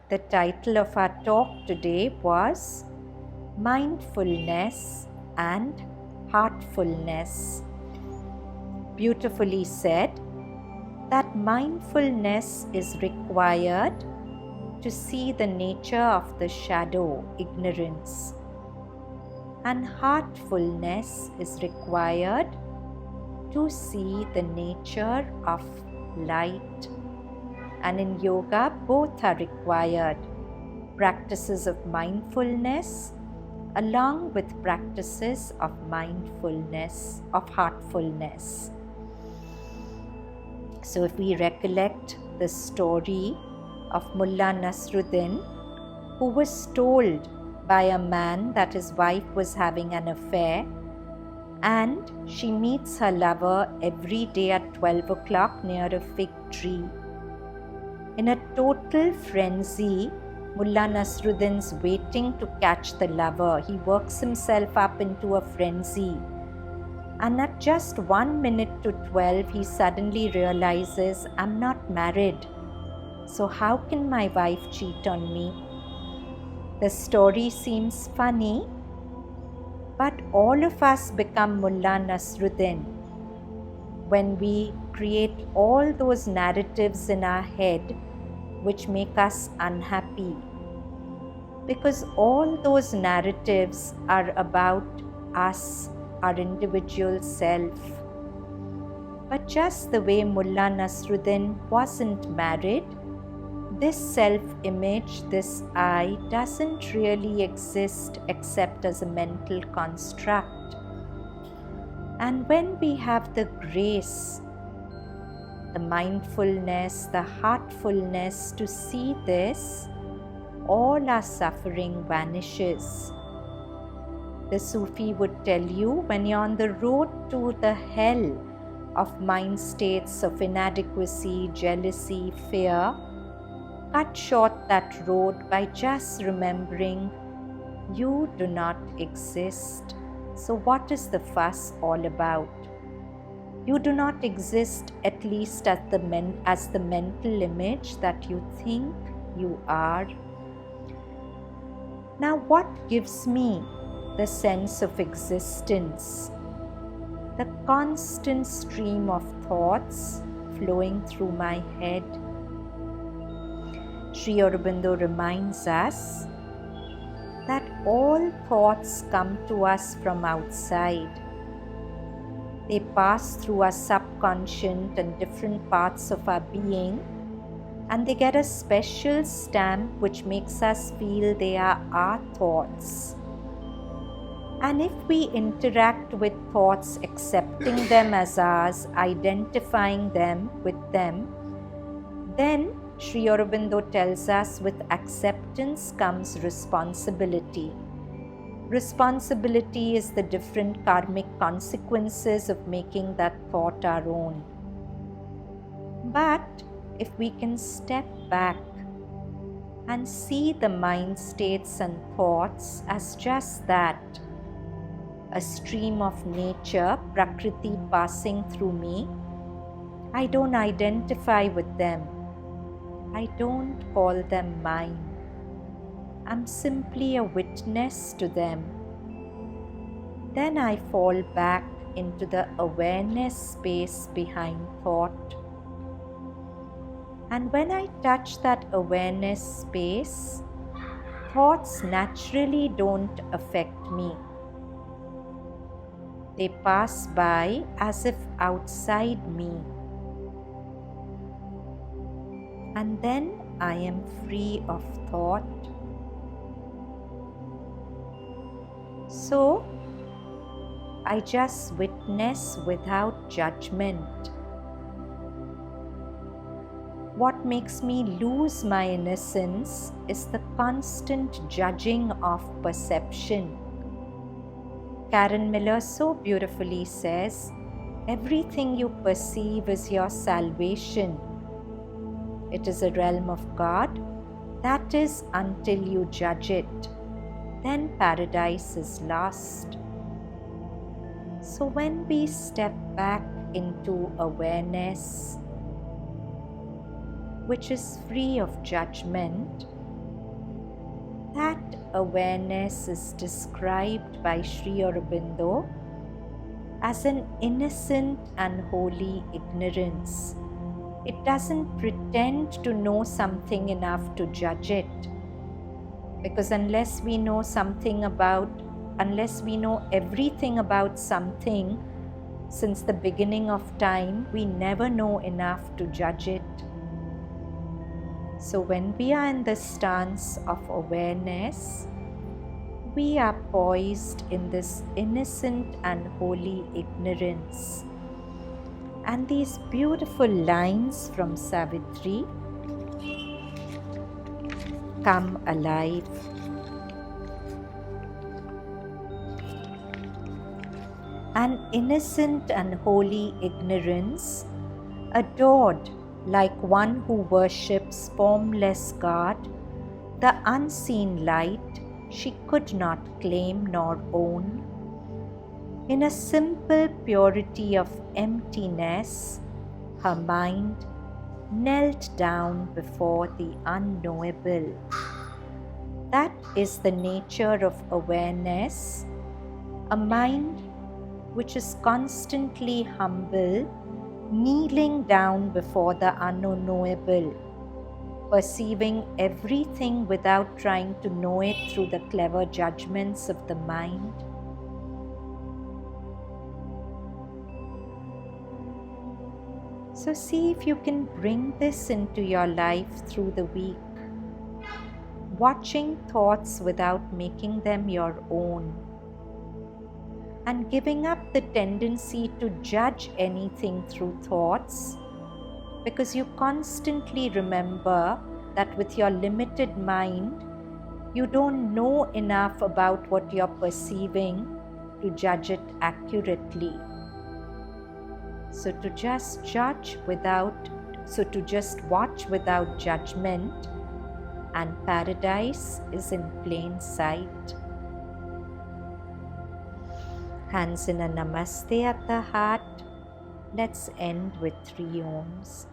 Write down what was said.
The title of our talk today was Mindfulness and Heartfulness. Beautifully said that mindfulness is required to see the nature of the shadow, ignorance, and heartfulness is required to see the nature of light. And in yoga, both are required. Practices of mindfulness along with practices of mindfulness, of heartfulness. So if we recollect the story of Mullah Nasruddin, who was told by a man that his wife was having an affair, and she meets her lover every day at 12 o'clock near a fig tree. In a total frenzy, Mullah Nasruddin's waiting to catch the lover. He works himself up into a frenzy. And at just 1 minute to 12, he suddenly realizes, I'm not married. So how can my wife cheat on me? The story seems funny, but all of us become Mullah Nasruddin when we create all those narratives in our head which make us unhappy. Because all those narratives are about us, our individual self. But just the way Mullah Nasruddin wasn't married, this self-image, this I, doesn't really exist except as a mental construct. And when we have the grace, the mindfulness, the heartfulness to see this, all our suffering vanishes. The Sufi would tell you, when you're on the road to the hell of mind states of inadequacy, jealousy, fear, cut short that road by just remembering you do not exist. So what is the fuss all about? You do not exist, at least as the mental image that you think you are. Now what gives me the sense of existence? The constant stream of thoughts flowing through my head. Sri Aurobindo reminds us that all thoughts come to us from outside. They pass through our subconscious and different parts of our being, and they get a special stamp which makes us feel they are our thoughts. And if we interact with thoughts, accepting them as ours, identifying them with them, then Sri Aurobindo tells us with acceptance comes responsibility. Responsibility is the different karmic consequences of making that thought our own. But if we can step back and see the mind states and thoughts as just that, a stream of nature, Prakriti passing through me, I don't identify with them. I don't call them mine. I'm simply a witness to them. Then I fall back into the awareness space behind thought. And when I touch that awareness space, thoughts naturally don't affect me. They pass by as if outside me. And then I am free of thought. So, I just witness without judgment. What makes me lose my innocence is the constant judging of perception. Karen Miller so beautifully says, everything you perceive is your salvation. It is a realm of God. That is until you judge it. Then paradise is lost. So when we step back into awareness, which is free of judgment, That awareness is described by Sri Aurobindo as an innocent and holy ignorance. It doesn't pretend to know something enough to judge it. Because unless we know everything about something since the beginning of time, we never know enough to judge it. So when we are in the stance of awareness, we are poised in this innocent and holy ignorance. And these beautiful lines from Savitri come alive. An innocent and holy ignorance, adored like one who worships formless God, the unseen light she could not claim nor own. In a simple purity of emptiness, her mind knelt down before the unknowable. That is the nature of awareness, a mind which is constantly humble, kneeling down before the unknowable, perceiving everything without trying to know it through the clever judgments of the mind. So see if you can bring this into your life through the week, watching thoughts without making them your own, and giving up the tendency to judge anything through thoughts, because you constantly remember that with your limited mind, you don't know enough about what you're perceiving to judge it accurately. So to just watch without judgment, and paradise is in plain sight. Hands in a namaste at the heart. Let's end with 3 ohms.